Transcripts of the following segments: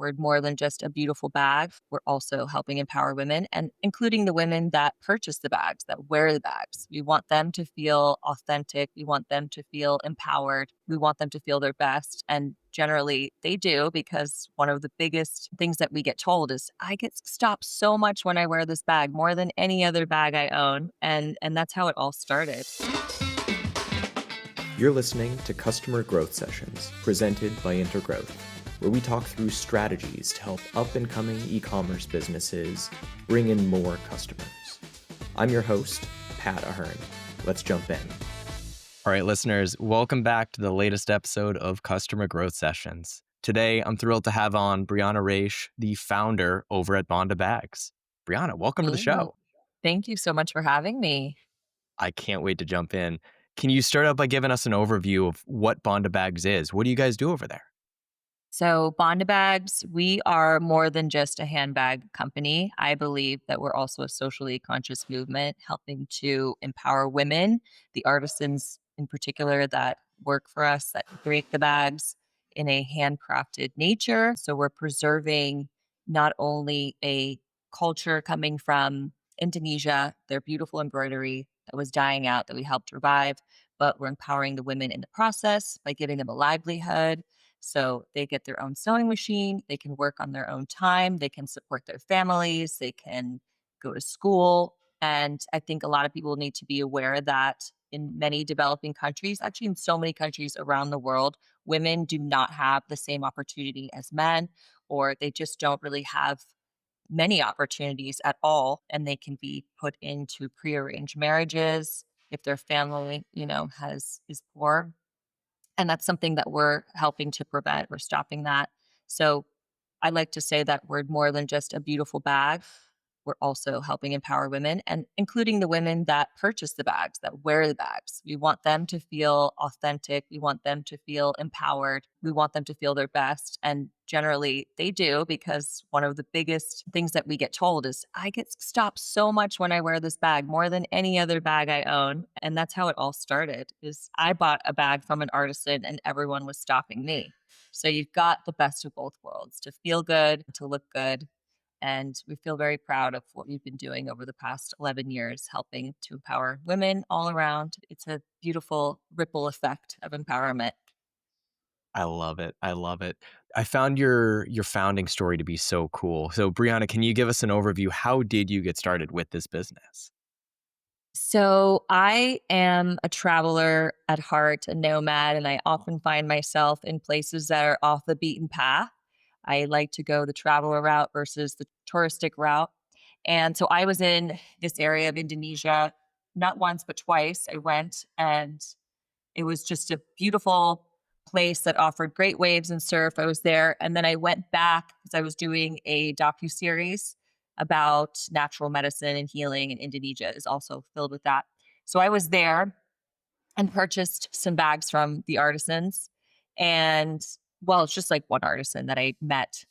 we're more than just a beautiful bag. We're also helping empower women and including the women that purchase the bags, that wear the bags. We want them to feel authentic. We want them to feel empowered. We want them to feel their best. And generally they do, because one of the biggest things that we get told is I get stopped so much when I wear this bag, more than any other bag I own. And that's how it all started. You're listening to Customer Growth Sessions, presented by Intergrowth, where we talk through strategies to help up-and-coming e-commerce businesses bring in more customers. I'm your host, Pat Ahern. Let's jump in. All right, listeners, welcome back to the latest episode of Customer Growth Sessions. Today, I'm thrilled to have on Brianna Raich, the founder over at Banda Bags. Brianna, welcome to the show. Thank you so much for having me. I can't wait to jump in. Can you start out by giving us an overview of what Banda Bags is? What do you guys do over there? So, Banda Bags, we are more than just a handbag company. I believe that we're also a socially conscious movement helping to empower women, the artisans in particular that work for us, that create the bags in a handcrafted nature. So, we're preserving not only a culture coming from Indonesia, their beautiful embroidery that was dying out that we helped revive, but we're empowering the women in the process by giving them a livelihood. So they get their own sewing machine, they can work on their own time, they can support their families, they can go to school. And I think a lot of people need to be aware that in many developing countries, actually in so many countries around the world, women do not have the same opportunity as men, or they just don't really have many opportunities at all. And they can be put into prearranged marriages if their family, is poor, and that's something that we're helping to prevent. We're stopping that. So I like to say that we're more than just a beautiful bag. We're also helping empower women and including the women that purchase the bags, that wear the bags. We want them to feel authentic. We want them to feel empowered. We want them to feel their best. And generally they do, because one of the biggest things that we get told is I get stopped so much when I wear this bag, more than any other bag I own. And that's how it all started. Is I bought a bag from an artisan and everyone was stopping me. So you've got the best of both worlds, to feel good, to look good. And we feel very proud of what we've been doing over the past 11 years, helping to empower women all around. It's a beautiful ripple effect of empowerment. I love it. I love it. I found your founding story to be so cool. So, Brianna, can you give us an overview? How did you get started with this business? So I am a traveler at heart, a nomad, and I often find myself in places that are off the beaten path. I like to go the traveler route versus the touristic route. And so I was in this area of Indonesia, not once, but twice. I went and it was just a beautiful place that offered great waves and surf. I was there. And then I went back because I was doing a docuseries about natural medicine and healing, and Indonesia is also filled with that. So I was there and purchased some bags from the artisans. And well, it's just like one artisan that I met,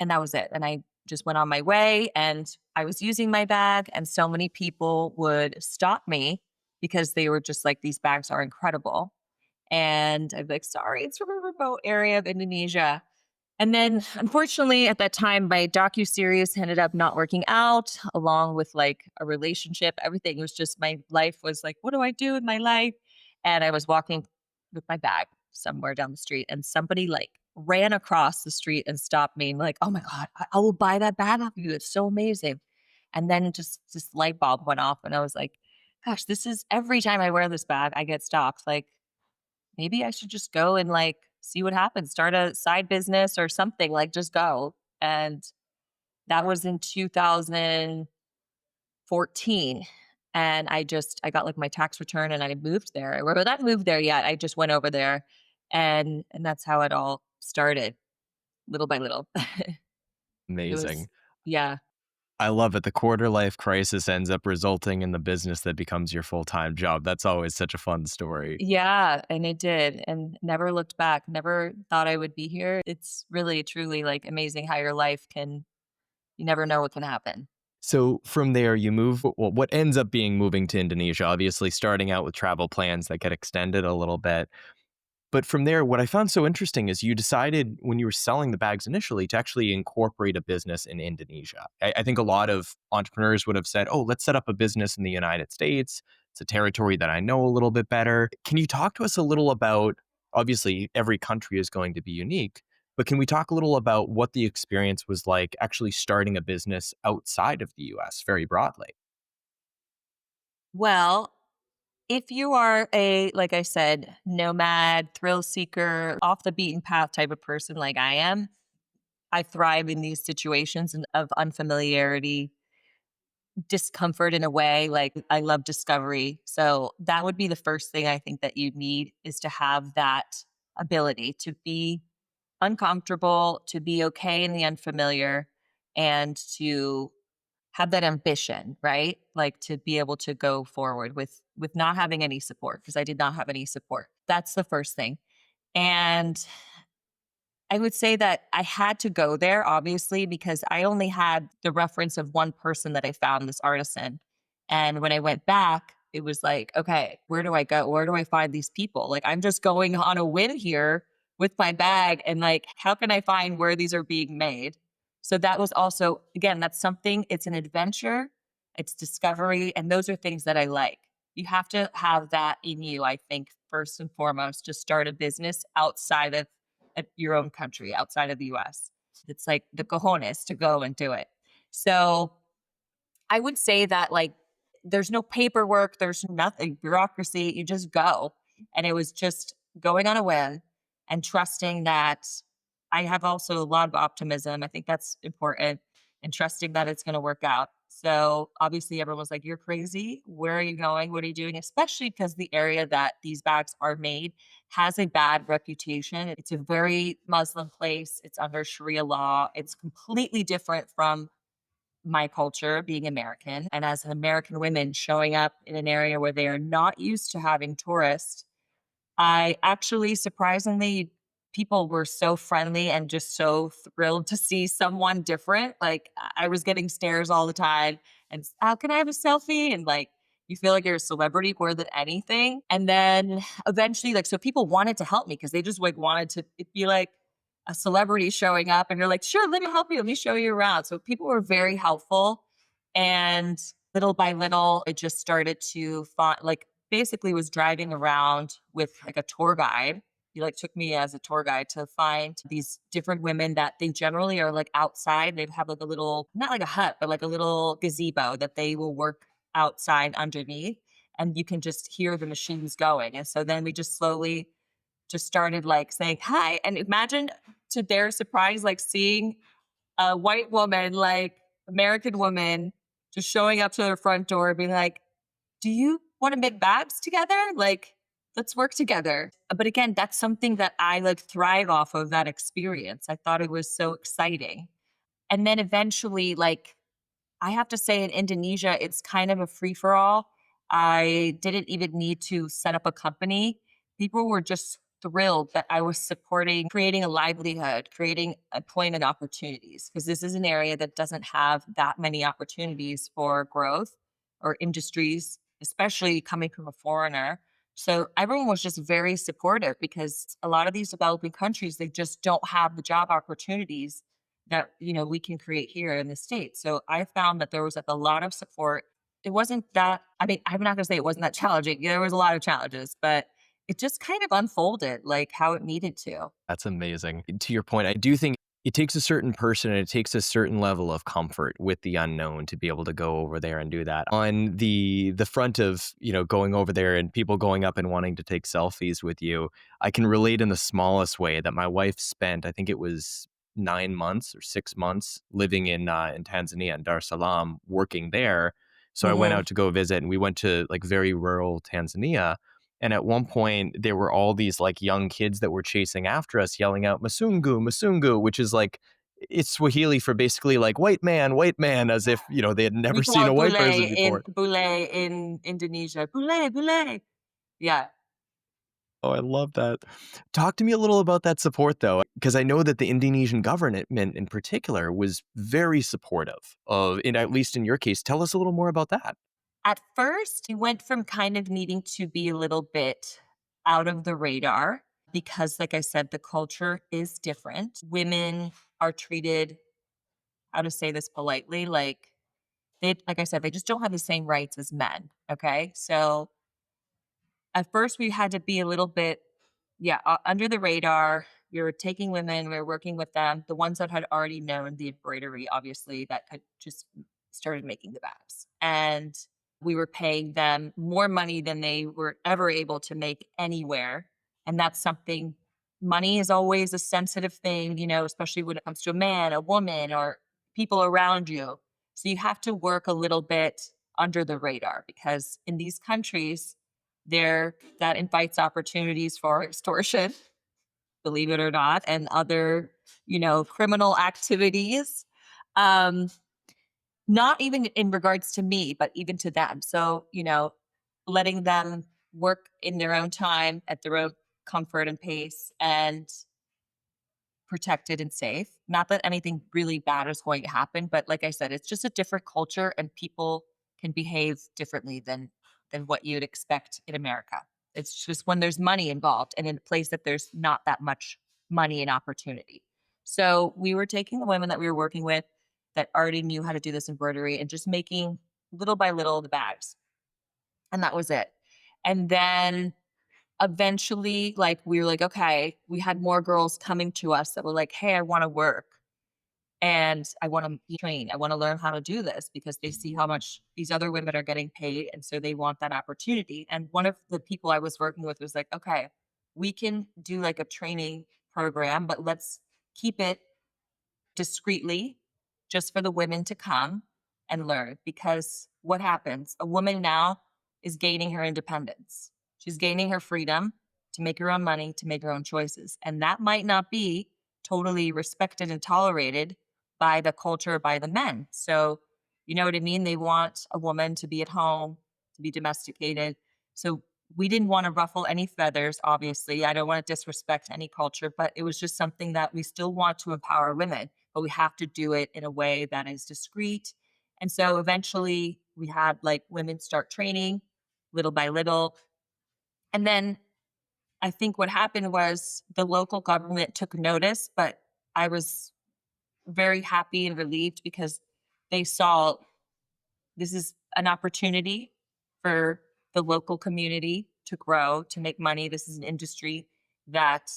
and that was it. And I just went on my way and I was using my bag, and so many people would stop me because they were just like, these bags are incredible. And I'd be like, sorry, it's from a remote area of Indonesia. And then unfortunately at that time, my docuseries ended up not working out, along with like a relationship. Everything was just, my life was like, what do I do with my life? And I was walking with my bag somewhere down the street, and somebody like ran across the street and stopped me and like, oh my God, I will buy that bag off of you. It's so amazing. And then just this light bulb went off and I was like, gosh, this is every time I wear this bag, I get stopped. Like, maybe I should just go and like see what happens, start a side business or something, like just go. And that was in 2014. And I got like my tax return and I moved there. Well, not moved there yet. I just went over there, and that's how it all started, little by little. It was, Amazing. yeah. I love it. The quarter life crisis ends up resulting in the business that becomes your full-time job. That's always such a fun story. Yeah, and it did, and never looked back. Never thought I would be here. It's really, truly like amazing how your life can, you never know what can happen. So from there, you move, well, what ends up being moving to Indonesia, obviously starting out with travel plans that get extended a little bit. But from there, what I found so interesting is you decided when you were selling the bags initially to actually incorporate a business in Indonesia. I think a lot of entrepreneurs would have said, oh, let's set up a business in the United States. It's a territory that I know a little bit better. Can you talk to us a little about, obviously, every country is going to be unique, but can we talk a little about what the experience was like actually starting a business outside of the US very broadly? Well, if you are a, like I said, nomad, thrill seeker, off the beaten path type of person like I am, I thrive in these situations of unfamiliarity, discomfort in a way. Like I love discovery. So that would be the first thing I think that you need is to have that ability to be uncomfortable, to be okay in the unfamiliar, and to have that ambition, right? Like to be able to go forward with not having any support because I did not have any support. That's the first thing. And I would say that I had to go there, obviously, because I only had the reference of one person that I found, this artisan. And when I went back, it was like, okay, where do I go? Where do I find these people? Like, I'm just going on a whim here with my bag. And like, how can I find where these are being made? So that was also, again, that's something, it's an adventure, it's discovery. And those are things that I like. You have to have that in you, I think, first and foremost, to start a business outside of your own country, outside of the US. It's like the cojones to go and do it. So I would say that like there's no paperwork, there's nothing, bureaucracy, you just go. And it was just going on a whim and trusting that I have also a lot of optimism. I think that's important and trusting that it's going to work out. So obviously everyone was like, you're crazy. Where are you going? What are you doing? Especially because the area that these bags are made has a bad reputation. It's a very Muslim place. It's under Sharia law. It's completely different from my culture being American. And as an American woman showing up in an area where they are not used to having tourists, I actually surprisingly, people were so friendly and just so thrilled to see someone different. Like I was getting stares all the time and how can I have a selfie? And like you feel like you're a celebrity more than anything. And then eventually, like, so people wanted to help me because they just like wanted to it'd be like a celebrity showing up and you're like, sure, let me help you. Let me show you around. So people were very helpful. And little by little, it just started to find like basically was driving around with like a tour guide. He like took me as a tour guide to find these different women that they generally are like outside. They have like a little, not like a hut, but like a little gazebo that they will work outside underneath. And you can just hear the machines going. And so then we just slowly just started like saying hi. And imagine to their surprise, like seeing a white woman, like American woman, just showing up to their front door and being like, do you want to make bags together? Like, let's work together. But again, that's something that I like thrive off of that experience. I thought it was so exciting. And then eventually, like, I have to say in Indonesia, it's kind of a free for all. I didn't even need to set up a company. People were just thrilled that I was supporting creating a livelihood, creating employment opportunities, because this is an area that doesn't have that many opportunities for growth or industries, especially coming from a foreigner. So everyone was just very supportive because a lot of these developing countries, they just don't have the job opportunities that we can create here in the States. So I found that there was like a lot of support. It wasn't that, I mean, I'm not gonna say it wasn't that challenging. There was a lot of challenges, but it just kind of unfolded like how it needed to. That's amazing. To your point, I do think it takes a certain person and it takes a certain level of comfort with the unknown to be able to go over there and do that. On the front of, going over there and people going up and wanting to take selfies with you, I can relate in the smallest way that my wife spent, I think it was 9 months or 6 months living in Tanzania in Dar es Salaam, working there. So I went Mhm. out to go visit and we went to like very rural Tanzania. And at one point, there were all these like young kids that were chasing after us, yelling out "Masungu, Masungu," which is like it's Swahili for basically like white man, as if they had We never call seen a it white person before. bule in Indonesia. Bule, bule. Yeah. Oh, I love that. Talk to me a little about that support, though, because I know that the Indonesian government, in particular, was very supportive of, at least in your case. Tell us a little more about that. At first, we went from kind of needing to be a little bit out of the radar because, like I said, the culture is different. Women are treated, how to say this politely, like like I said, they just don't have the same rights as men. Okay. So at first we had to be a little bit, under the radar. We were taking women, we were working with them, the ones that had already known the embroidery, obviously, that could just started making the bags. And we were paying them more money than they were ever able to make anywhere. And that's something, money is always a sensitive thing, especially when it comes to a man, a woman, or people around you. So you have to work a little bit under the radar because in these countries, that invites opportunities for extortion, believe it or not, and other, criminal activities. Um, Not even in regards to me, but even to them. So, letting them work in their own time at their own comfort and pace and protected and safe. Not that anything really bad is going to happen, but like I said, it's just a different culture and people can behave differently than what you'd expect in America. It's just when there's money involved and in a place that there's not that much money and opportunity. So we were taking the women that we were working with that already knew how to do this embroidery and just making little by little the bags. And that was it. And then eventually, like, we were like, okay, we had more girls coming to us that were like, hey, I want to work and I want to be trained. I want to learn how to do this because they see how much these other women are getting paid. And so they want that opportunity. And one of the people I was working with was like, okay, we can do like a training program, but let's keep it discreetly just for the women to come and learn. Because what happens? A woman now is gaining her independence. She's gaining her freedom to make her own money, to make her own choices. And that might not be totally respected and tolerated by the culture, by the men. So, you know what I mean? They want a woman to be at home, to be domesticated. So we didn't want to ruffle any feathers, obviously. I don't want to disrespect any culture, but it was just something that we still want to empower women, but we have to do it in a way that is discreet. And so eventually we had like women start training little by little. And then I think what happened was the local government took notice, but I was very happy and relieved because they saw this is an opportunity for the local community to grow, to make money. This is an industry that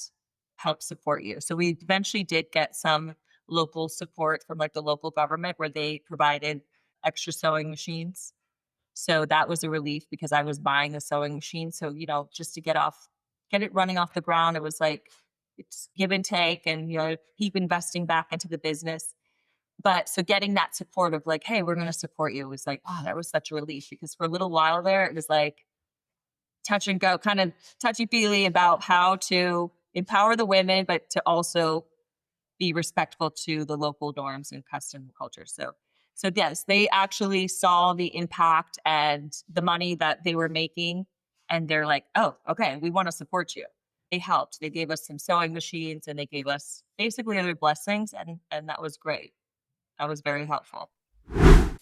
helps support you. So we eventually did get some local support from like the local government where they provided extra sewing machines. So that was a relief because I was buying a sewing machine. So, just to get it running off the ground, it was like it's give and take and, keep investing back into the business. But so getting that support of like, hey, we're going to support you was like, oh, that was such a relief because for a little while there, it was like touch and go, kind of touchy feely about how to empower the women, but to also be respectful to the local norms and custom and culture. So yes, they actually saw the impact and the money that they were making. And they're like, oh, okay, we want to support you. They helped. They gave us some sewing machines and they gave us basically other blessings. And that was great. That was very helpful.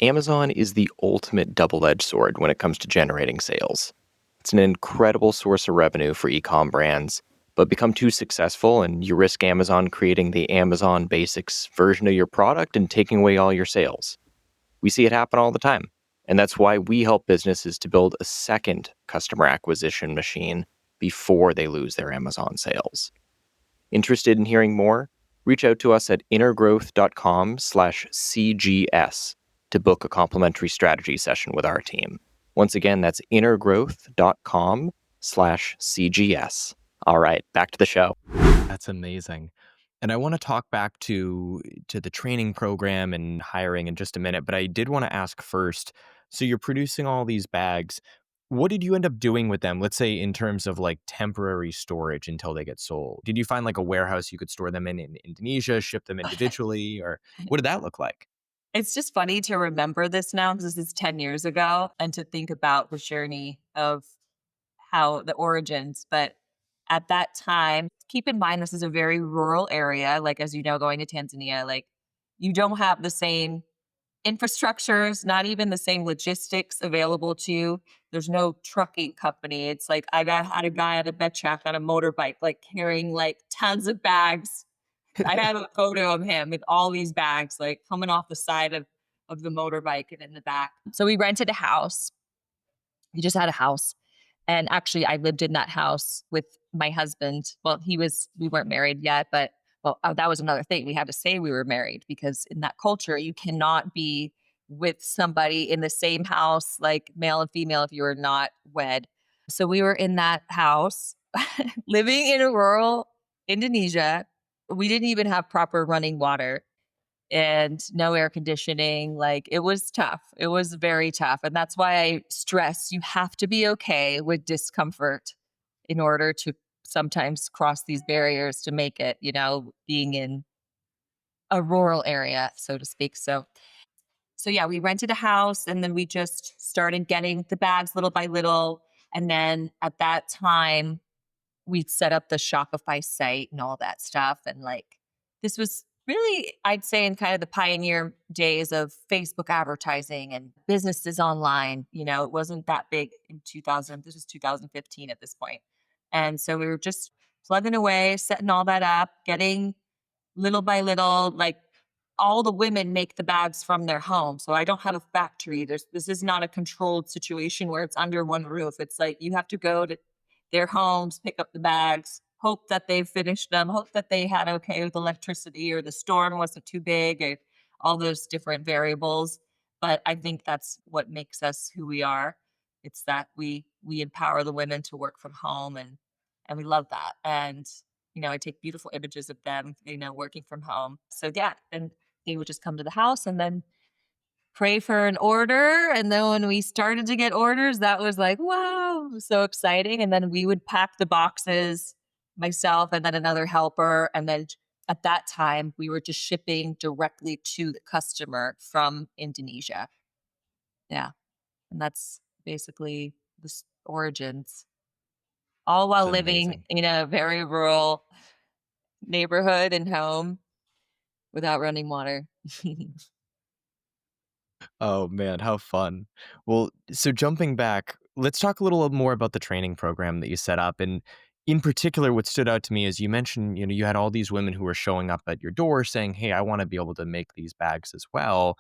Amazon is the ultimate double-edged sword when it comes to generating sales. It's an incredible source of revenue for e-com brands, but become too successful and you risk Amazon creating the Amazon Basics version of your product and taking away all your sales. We see it happen all the time, and that's why we help businesses to build a second customer acquisition machine before they lose their Amazon sales. Interested in hearing more? Reach out to us at intergrowth.com/CGS to book a complimentary strategy session with our team. Once again, that's intergrowth.com/CGS. All right, back to the show. That's amazing. And I want to talk back to the training program and hiring in just a minute, but I did want to ask first, so you're producing all these bags. What did you end up doing with them? Let's say in terms of like temporary storage until they get sold. Did you find like a warehouse you could store them in Indonesia, ship them individually, or what did that look like? It's just funny to remember this now because this is 10 years ago and to think about the journey of how the origins. But at that time, keep in mind, this is a very rural area. Like, as you know, going to Tanzania, like, you don't have the same infrastructures, not even the same logistics available to you. There's no trucking company. It's like had a guy on a bed shack on a motorbike, like carrying like tons of bags. I have a photo of him with all these bags, like coming off the side of the motorbike and in the back. So we rented a house. We just had a house. And actually, I lived in that house with my husband. Well, we weren't married yet, but that was another thing. We had to say we were married because in that culture, you cannot be with somebody in the same house, like male and female, if you are not wed. So we were in that house, living in a rural Indonesia. We didn't even have proper running water and no air conditioning. Like it was tough. It was very tough. And that's why I stress you have to be okay with discomfort in order to sometimes cross these barriers to make it, being in a rural area, so to speak. So yeah, we rented a house and then we just started getting the bags little by little. And then at that time, we set up the Shopify site and all that stuff. And like, this was really, I'd say, in kind of the pioneer days of Facebook advertising and businesses online. It wasn't that big in 2000. This was 2015 at this point. And so we were just plugging away, setting all that up, getting little by little, like all the women make the bags from their home. So I don't have a factory. This is not a controlled situation where it's under one roof. It's like you have to go to their homes, pick up the bags, hope that they finished them, hope that they had okay with electricity or the storm wasn't too big or all those different variables. But I think that's what makes us who we are. It's that we empower the women to work from home and we love that. And I take beautiful images of them, working from home. So yeah, and they would just come to the house and then pray for an order. And then when we started to get orders, that was like, wow, so exciting. And then we would pack the boxes, myself and then another helper. And then at that time, we were just shipping directly to the customer from Indonesia. Yeah. And that's basically origins, all while It's living amazing. in a very rural neighborhood and home without running water. Oh man, how fun. Well, so jumping back, let's talk a little more about the training program that you set up. And in particular, what stood out to me is you mentioned, you had all these women who were showing up at your door saying, "Hey, I want to be able to make these bags as well."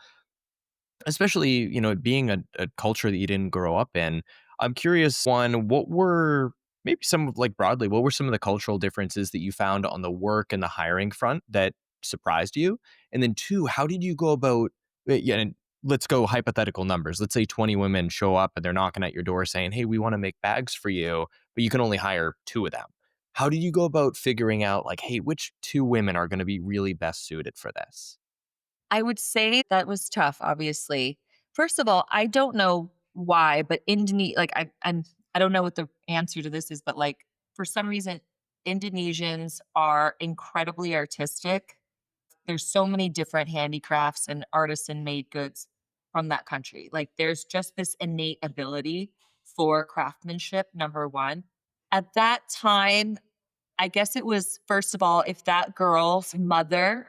Especially, being a culture that you didn't grow up in. I'm curious, one, what were maybe some of like broadly, what were some of the cultural differences that you found on the work and the hiring front that surprised you? And then two, how did you go about yeah, and let's go hypothetical numbers. Let's say 20 women show up and they're knocking at your door saying, "Hey, we want to make bags for you," but you can only hire two of them. How did you go about figuring out like, hey, which two women are going to be really best suited for this? I would say that was tough, obviously. First of all, I don't know why, but Indonesia, like I don't know what the answer to this is, but like for some reason, Indonesians are incredibly artistic. There's so many different handicrafts and artisan made goods from that country. Like there's just this innate ability for craftsmanship, number one. At that time, I guess it was, first of all, if that girl's mother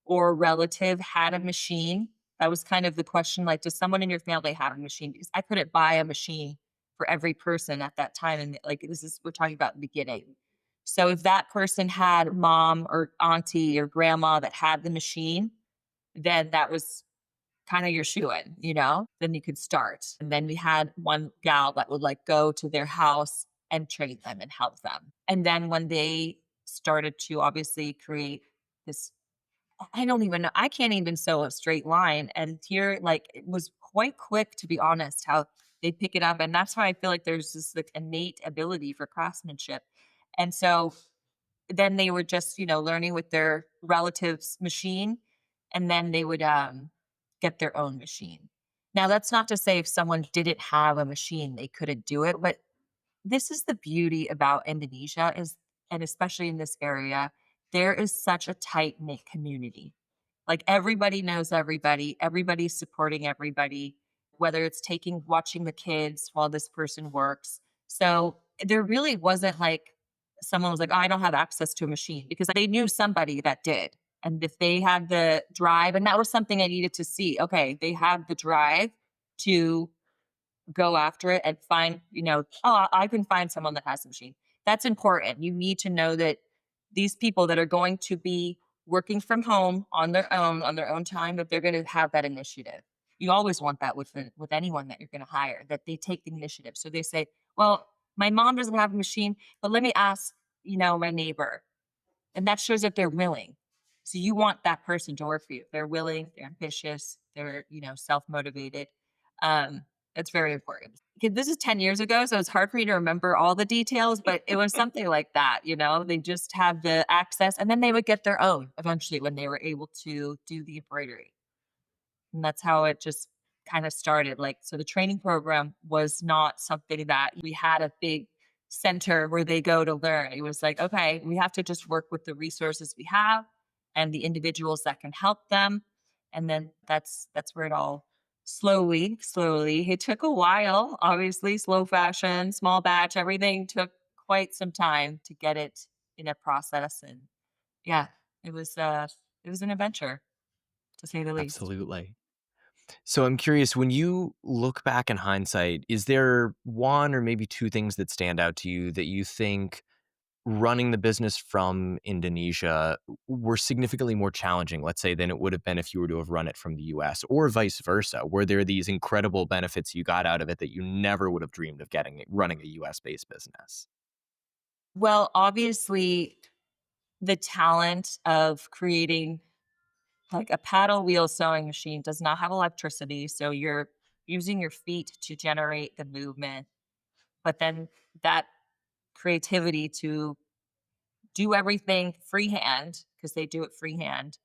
or relative had a machine, that was kind of the question. Like, does someone in your family have a machine? Because I couldn't buy a machine for every person at that time. And like, we're talking about the beginning. So if that person had mom or auntie or grandma that had the machine, then that was kind of your shoe in. Then you could start. And then we had one gal that would like go to their house and train them and help them. And then when they started to obviously create this, I don't even know, I can't even sew a straight line. And here, like, it was quite quick, to be honest, how they pick it up. And that's why I feel like there's this like innate ability for craftsmanship. And so then they were just, learning with their relatives' machine, and then they would get their own machine. Now, that's not to say if someone didn't have a machine, they couldn't do it, but this is the beauty about Indonesia is, and especially in this area, there is such a tight knit community. Like everybody knows everybody, everybody's supporting everybody, whether it's watching the kids while this person works. So there really wasn't like someone was like, oh, I don't have access to a machine because they knew somebody that did. And if they had the drive, and that was something I needed to see, okay, they have the drive to go after it and find, oh, I can find someone that has a machine. That's important. You need to know that these people that are going to be working from home on their own time, that they're going to have that initiative. You always want that with anyone that you're going to hire, that they take the initiative. So they say, well, my mom doesn't have a machine, but let me ask, my neighbor. And that shows that they're willing. So you want that person to work for you. They're willing, they're ambitious, they're, self-motivated. It's very important. Okay, this is 10 years ago, so it's hard for me to remember all the details, but it was something like that, they just have the access, and then they would get their own eventually when they were able to do the embroidery. And that's how it just kind of started. Like, so the training program was not something that we had a big center where they go to learn. It was like, okay, we have to just work with the resources we have and the individuals that can help them. And then that's where it all slowly, it took a while, obviously, slow fashion, small batch, everything took quite some time to get it in a process. And yeah, it was an adventure, to say the least. Absolutely. So I'm curious, when you look back in hindsight, is there one or maybe two things that stand out to you that you think running the business from Indonesia were significantly more challenging, let's say, than it would have been if you were to have run it from the US, or vice versa? Were there these incredible benefits you got out of it that you never would have dreamed of getting running a US based business? Well, obviously, the talent of creating like a paddle wheel sewing machine does not have electricity. So you're using your feet to generate the movement, but then that creativity to do everything freehand, because they do it freehand.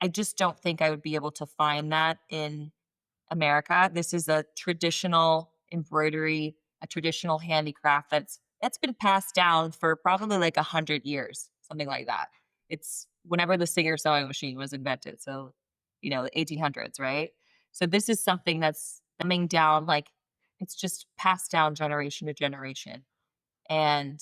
I just don't think I would be able to find that in America. This is a traditional embroidery, a traditional handicraft that's been passed down for probably like 100 years, something like that. It's whenever the Singer sewing machine was invented, so the 1800s, right? So this is something that's coming down, like it's just passed down generation to generation, and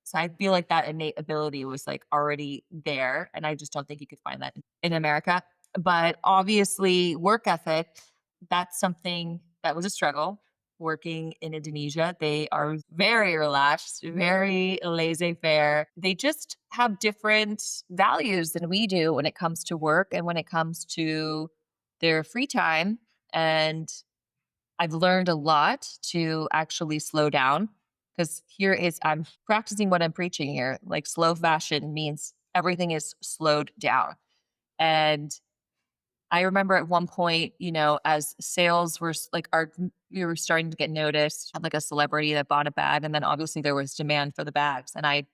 so I feel like that innate ability was like already there, and I just don't think you could find that in America. But obviously, work ethic, that's something that was a struggle working in Indonesia. They are very relaxed, very laissez-faire. They just have different values than we do when it comes to work and when it comes to their free time. And I've learned a lot to actually slow down, because I'm practicing what I'm preaching here. Like, slow fashion means everything is slowed down. And I remember at one point, as sales were we were starting to get noticed, had like a celebrity that bought a bag. And then obviously there was demand for the bags, and I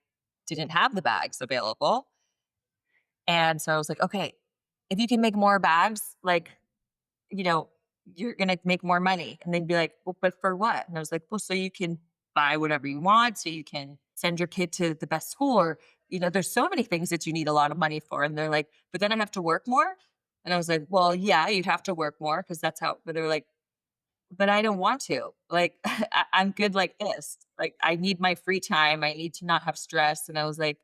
didn't have the bags available. And so I was like, okay, if you can make more bags, like, you know, you're going to make more money. And they'd be like, well, but for what? And I was like, well, so you can buy whatever you want. So you can send your kid to the best school, or, there's so many things that you need a lot of money for. And they're like, but then I have to work more. And I was like, well, yeah, you'd have to work more, because that's how, but they're like, but I don't want to. Like, I'm good like this. Like, I need my free time. I need to not have stress. And I was like,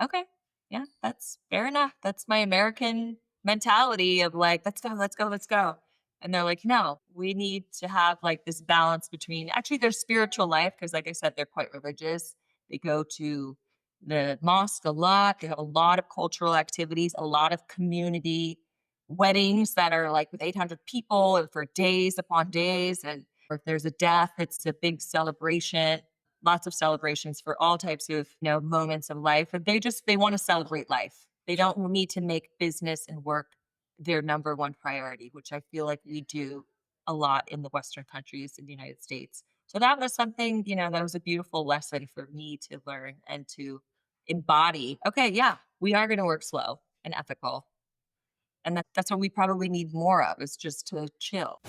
okay. Yeah, that's fair enough. That's my American mentality of like, let's go, let's go, let's go. And they're like, no, we need to have like this balance between actually their spiritual life. Cause like I said, they're quite religious. They go to the mosque a lot. They have a lot of cultural activities, a lot of community weddings that are like with 800 people and for days upon days. And if there's a death, it's a big celebration, lots of celebrations for all types of moments of life. And they want to celebrate life. They don't need to make business and work their number one priority, which I feel like we do a lot in the Western countries in the United States. So that was something, that was a beautiful lesson for me to learn and to embody. Okay, yeah, we are going to work slow and ethical. And that's what we probably need more of, is just to chill.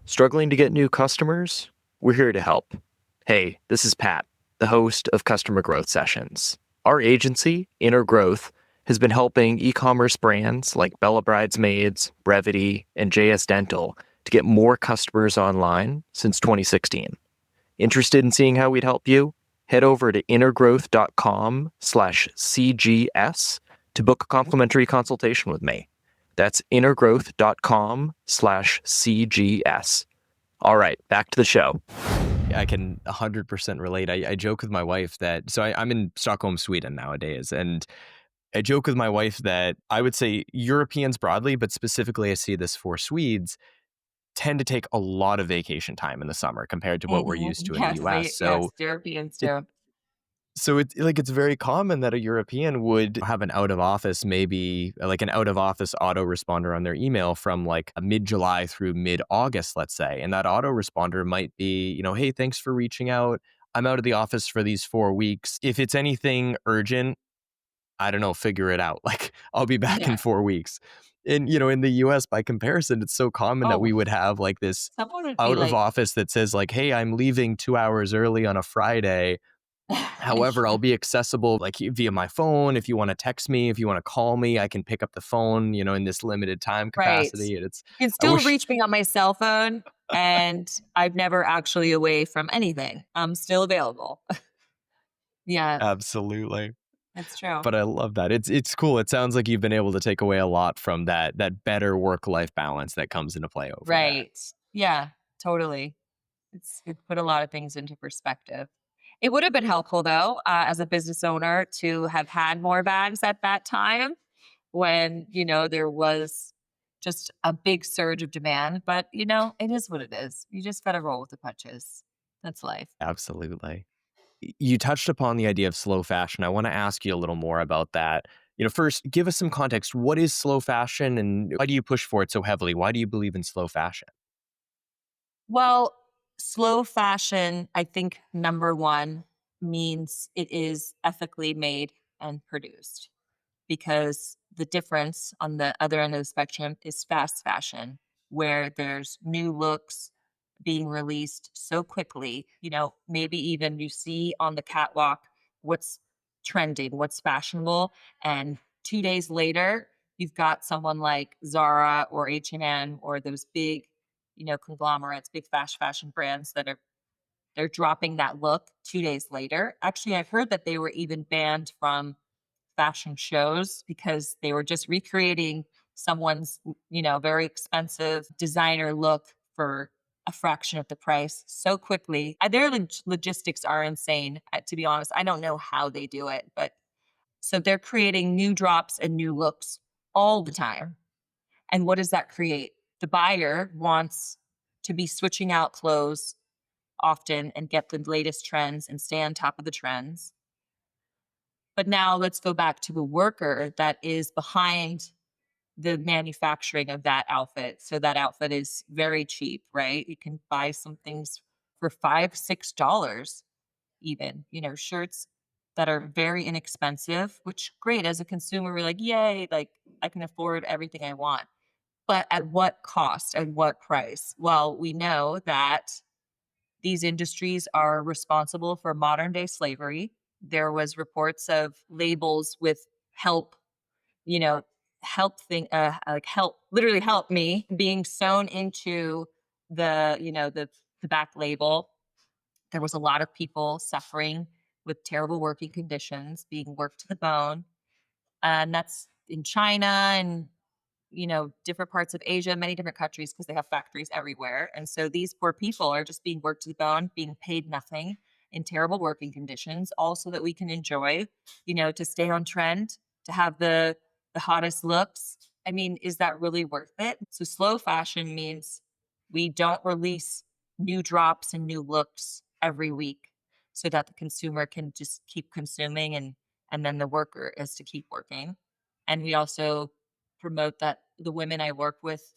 Struggling to get new customers? We're here to help. Hey, this is Pat, the host of Customer Growth Sessions. Our agency, Intergrowth, has been helping e-commerce brands like Bella Bridesmaids, Brevity, and JS Dental to get more customers online since 2016. Interested in seeing how we'd help you? Head over to intergrowth.com/CGS to book a complimentary consultation with me. That's intergrowth.com/CGS. All right, back to the show. I can 100% relate. I joke with my wife that, so I'm in Stockholm, Sweden nowadays, and I joke with my wife that I would say Europeans broadly, but specifically I see this for Swedes, tend to take a lot of vacation time in the summer compared to what we're used to in the Yes, US. yes, Europeans It, do. it's very common that a European would have an out of office, maybe like an out of office autoresponder on their email from like mid July through mid August, let's say. And that autoresponder might be, hey, thanks for reaching out. I'm out of the office for these 4 weeks. If it's anything urgent, I don't know, figure it out. Like, I'll be back in Yeah. 4 weeks. And, in the US, by comparison, it's so common that Oh, we would have like this someone would be out of like, office that says like, hey, I'm leaving 2 hours early on a Friday. However, I'll be accessible like via my phone. If you want to text me, if you want to call me, I can pick up the phone, in this limited time right. capacity. And You can I still wish, reach me on my cell phone, and I'm never actually away from anything. I'm still available. Yeah, absolutely. that's true. But I love that. It's cool. It sounds like you've been able to take away a lot from that better work-life balance that comes into play over there. Right. Yeah, totally. It put a lot of things into perspective. It would have been helpful though, as a business owner to have had more bags at that time when, there was just a big surge of demand. But, it is what it is. You just got to roll with the punches. That's life. Absolutely. You touched upon the idea of slow fashion. I want to ask you a little more about that. First, give us some context. What is slow fashion and why do you push for it so heavily? Why do you believe in slow fashion? Well, slow fashion, I think number one means it is ethically made and produced, because the difference on the other end of the spectrum is fast fashion, where there's new looks being released so quickly. Maybe even you see on the catwalk what's trending, what's fashionable, and 2 days later, you've got someone like Zara or H&M or those big, conglomerates, big fast fashion brands that are they're dropping that look 2 days later. Actually, I've heard that they were even banned from fashion shows because they were just recreating someone's, very expensive designer look for a fraction of the price so quickly. Their logistics are insane, to be honest. I don't know how they do it, but so they're creating new drops and new looks all the time. And what does that create? The buyer wants to be switching out clothes often and get the latest trends and stay on top of the trends. But now let's go back to a worker that is behind the manufacturing of that outfit. So that outfit is very cheap, right? You can buy some things for $5, $6 even, shirts that are very inexpensive, which great as a consumer, we're like, yay, like I can afford everything I want. But at what cost? At what price? Well, we know that these industries are responsible for modern day slavery. There was reports of labels with help, you know, help thing, like help, literally help me being sewn into the back label. There was a lot of people suffering with terrible working conditions, being worked to the bone, and that's in China and different parts of Asia, many different countries, because they have factories everywhere. And so these poor people are just being worked to the bone, being paid nothing in terrible working conditions, all so that we can enjoy, to stay on trend, to have the hottest looks. I mean, is that really worth it? So slow fashion means we don't release new drops and new looks every week so that the consumer can just keep consuming and then the worker is to keep working. And we also promote that the women I work with,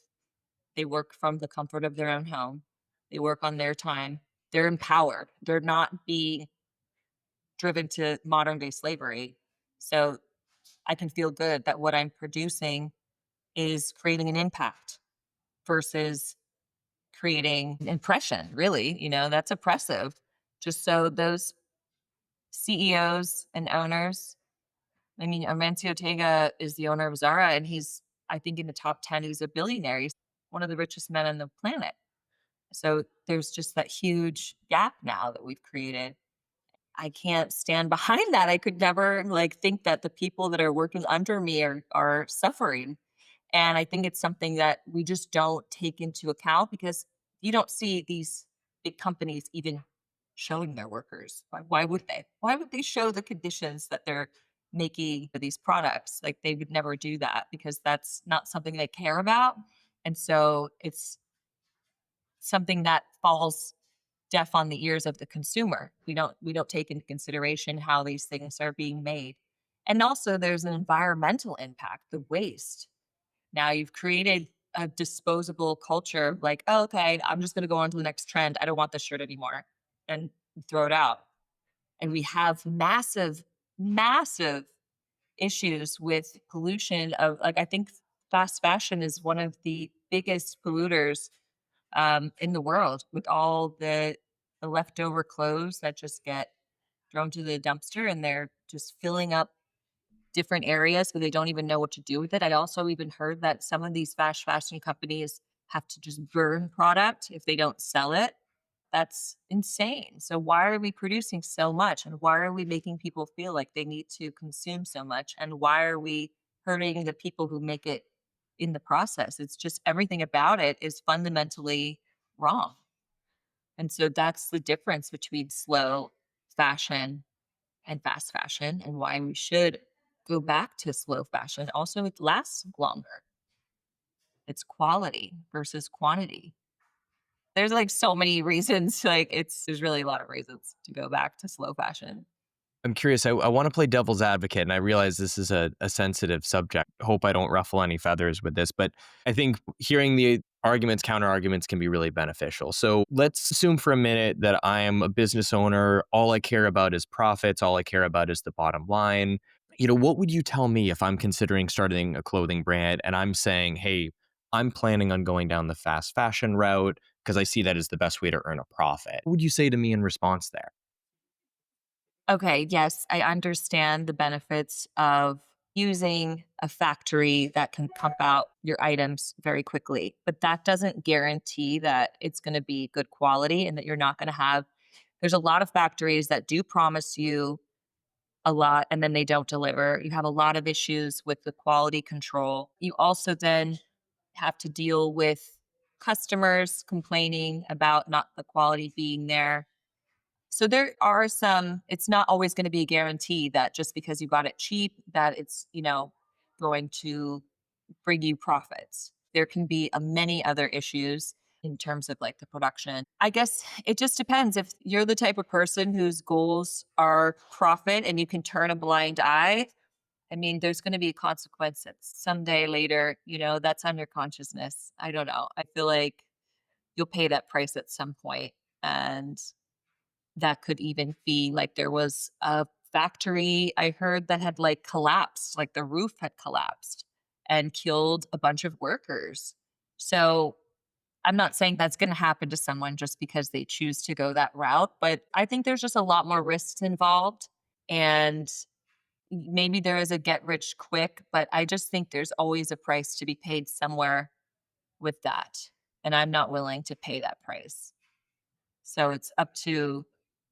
they work from the comfort of their own home. They work on their time. They're empowered. They're not being driven to modern day slavery. So I can feel good that what I'm producing is creating an impact versus creating an impression, really. That's oppressive. Just so those CEOs and owners, I mean, Amancio Ortega is the owner of Zara, and he's, I think, in the top 10. He's a billionaire. He's one of the richest men on the planet. So there's just that huge gap now that we've created. I can't stand behind that. I could never like think that the people that are working under me are suffering. And I think it's something that we just don't take into account because you don't see these big companies even showing their workers. Why would they? Why would they show the conditions that they're making for these products? Like they would never do that because that's not something they care about. And so it's something that falls deaf on the ears of the consumer. We don't take into consideration how these things are being made. And also there's an environmental impact, the waste. Now you've created a disposable culture like, oh, okay, I'm just going to go on to the next trend. I don't want this shirt anymore and throw it out. And we have massive, massive issues with pollution of like, I think fast fashion is one of the biggest polluters in the world with all the leftover clothes that just get thrown to the dumpster and they're just filling up different areas but they don't even know what to do with it. I also even heard that some of these fast fashion companies have to just burn product if they don't sell it. That's insane. So why are we producing so much and why are we making people feel like they need to consume so much and why are we hurting the people who make it in the process? It's just everything about it is fundamentally wrong. And so that's the difference between slow fashion and fast fashion and why we should go back to slow fashion. Also, it lasts longer. It's quality versus quantity. There's like so many reasons. There's really a lot of reasons to go back to slow fashion. I'm curious. I want to play devil's advocate, and I realize this is a sensitive subject. Hope I don't ruffle any feathers with this, but I think hearing the arguments, counter arguments can be really beneficial. So let's assume for a minute that I am a business owner. All I care about is profits. All I care about is the bottom line. What would you tell me if I'm considering starting a clothing brand and I'm saying, hey, I'm planning on going down the fast fashion route because I see that as the best way to earn a profit? What would you say to me in response there? Okay, yes, I understand the benefits of using a factory that can pump out your items very quickly, but that doesn't guarantee that it's going to be good quality and that you're not going to have. There's a lot of factories that do promise you a lot and then they don't deliver. You have a lot of issues with the quality control. You also then have to deal with customers complaining about not the quality being there. So there are some, it's not always going to be a guarantee that just because you got it cheap that it's, going to bring you profits. There can be many other issues in terms of like the production. I guess it just depends. If you're the type of person whose goals are profit and you can turn a blind eye, I mean, there's going to be consequences someday later, that's on your consciousness. I don't know. I feel like you'll pay that price at some point. And that could even be like there was a factory I heard that had like collapsed, like the roof had collapsed and killed a bunch of workers. So I'm not saying that's going to happen to someone just because they choose to go that route, but I think there's just a lot more risks involved. And maybe there is a get rich quick, but I just think there's always a price to be paid somewhere with that. And I'm not willing to pay that price. So it's up to,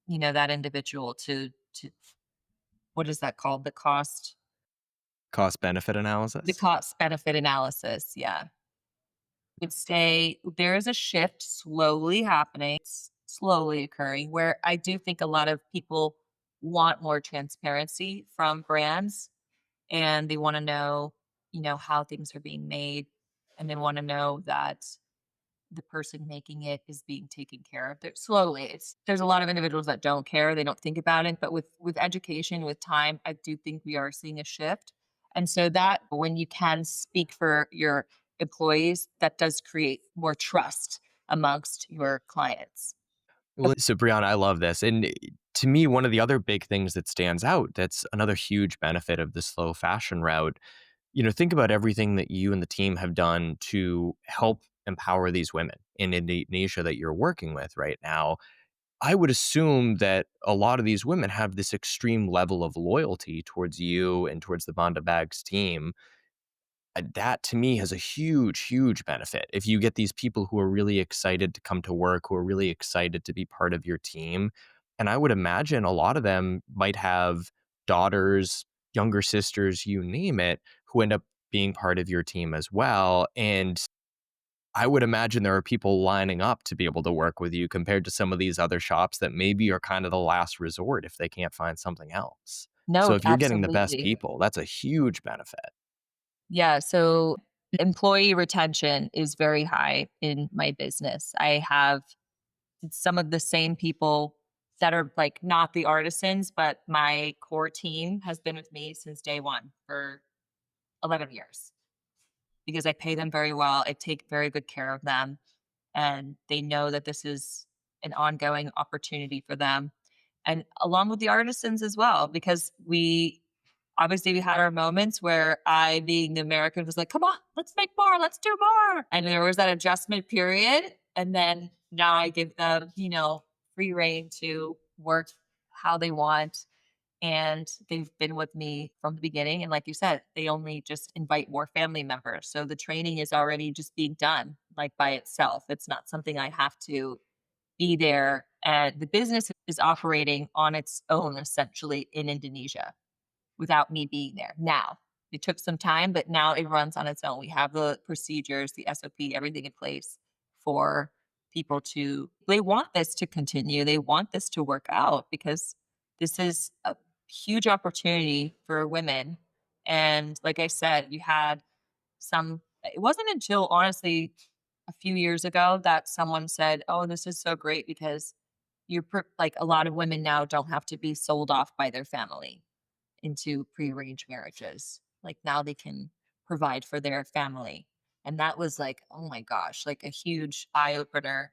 that individual to what is that called? Cost benefit The analysis? cost benefit analysis. Yeah. Would say there is a shift slowly happening, slowly occurring, where I do think a lot of people want more transparency from brands and they want to know, how things are being made. And they want to know that the person making it is being taken care of. Slowly, there's a lot of individuals that don't care, they don't think about it, but with education, with time, I do think we are seeing a shift. And so that when you can speak for your employees, that does create more trust amongst your clients. Well, so Brianna, I love this. And to me, one of the other big things that stands out, that's another huge benefit of the slow fashion route. Think about everything that you and the team have done to help empower these women in Indonesia that you're working with right now. I would assume that a lot of these women have this extreme level of loyalty towards you and towards the Banda Bags team. That to me has a huge, huge benefit. If you get these people who are really excited to come to work, who are really excited to be part of your team, And I would imagine a lot of them might have daughters, younger sisters, you name it, who end up being part of your team as well. And I would imagine there are people lining up to be able to work with you compared to some of these other shops that maybe are kind of the last resort if they can't find something else. So No, if you're getting the best absolutely. people, that's a huge benefit. Yeah, so employee retention is very high in my business. I have some of the same people that are like not the artisans, but my core team has been with me since day one for 11 years because I pay them very well. I take very good care of them, and they know that this is an ongoing opportunity for them. And along with the artisans as well, because we had our moments where I, being the American, was like, come on, let's make more, let's do more. And there was that adjustment period. And then now I give them, free reign to work how they want. And they've been with me from the beginning. And like you said, they only just invite more family members. So the training is already just being done like by itself. It's not something I have to be there. And the business is operating on its own essentially in Indonesia without me being there. Now, it took some time, but now it runs on its own. We have the procedures, the SOP, everything in place for people they want this to continue. They want this to work out because this is a huge opportunity for women. And like I said, it wasn't until honestly a few years ago that someone said, "Oh, this is so great because like a lot of women now don't have to be sold off by their family into prearranged marriages. Like now they can provide for their family." And that was like, oh my gosh, like a huge eye opener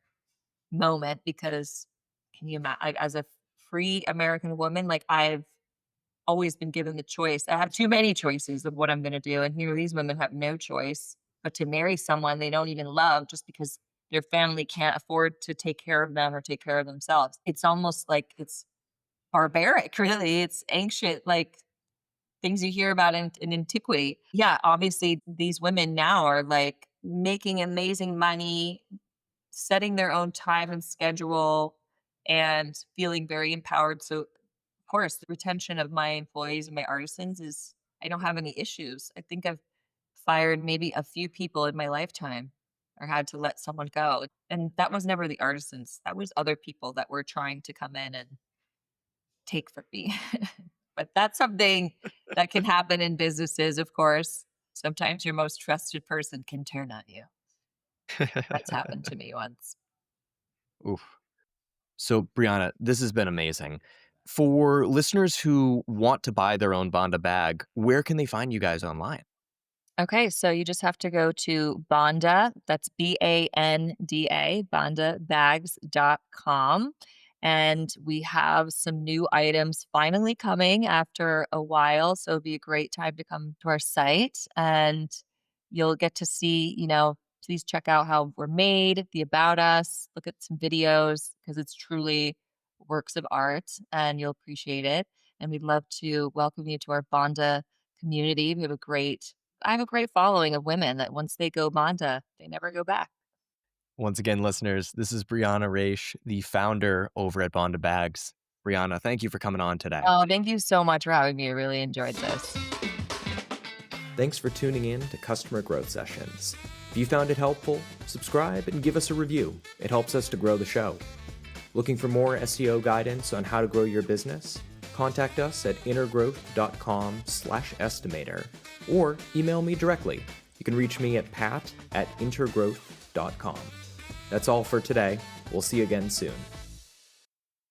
moment because can you imagine, as a free American woman, like I've always been given the choice. I have too many choices of what I'm going to do. And here these women have no choice but to marry someone they don't even love just because their family can't afford to take care of them or take care of themselves. It's almost like it's barbaric, really. It's ancient, like things you hear about in antiquity. Yeah, obviously these women now are like making amazing money, setting their own time and schedule, and feeling very empowered. So, of course, the retention of my employees and my artisans is, I don't have any issues. I think I've fired maybe a few people in my lifetime or had to let someone go. And that was never the artisans, that was other people that were trying to come in and take from me. But that's something that can happen in businesses, of course. Sometimes your most trusted person can turn on you. That's happened to me once. Oof. So, Brianna, this has been amazing. For listeners who want to buy their own Banda bag, where can they find you guys online? Okay, so you just have to go to Banda, that's Banda, bandabags.com. And we have some new items finally coming after a while. So it'll be a great time to come to our site and you'll get to see, please check out how we're made, the about us, look at some videos because it's truly works of art and you'll appreciate it. And we'd love to welcome you to our Banda community. I have a great following of women that once they go Banda, they never go back. Once again, listeners, this is Brianna Raich, the founder over at Banda Bags. Brianna, thank you for coming on today. Oh, thank you so much for having me. I really enjoyed this. Thanks for tuning in to Customer Growth Sessions. If you found it helpful, subscribe and give us a review. It helps us to grow the show. Looking for more SEO guidance on how to grow your business? Contact us at intergrowth.com/estimator or email me directly. You can reach me at pat@intergrowth.com. That's all for today. We'll see you again soon.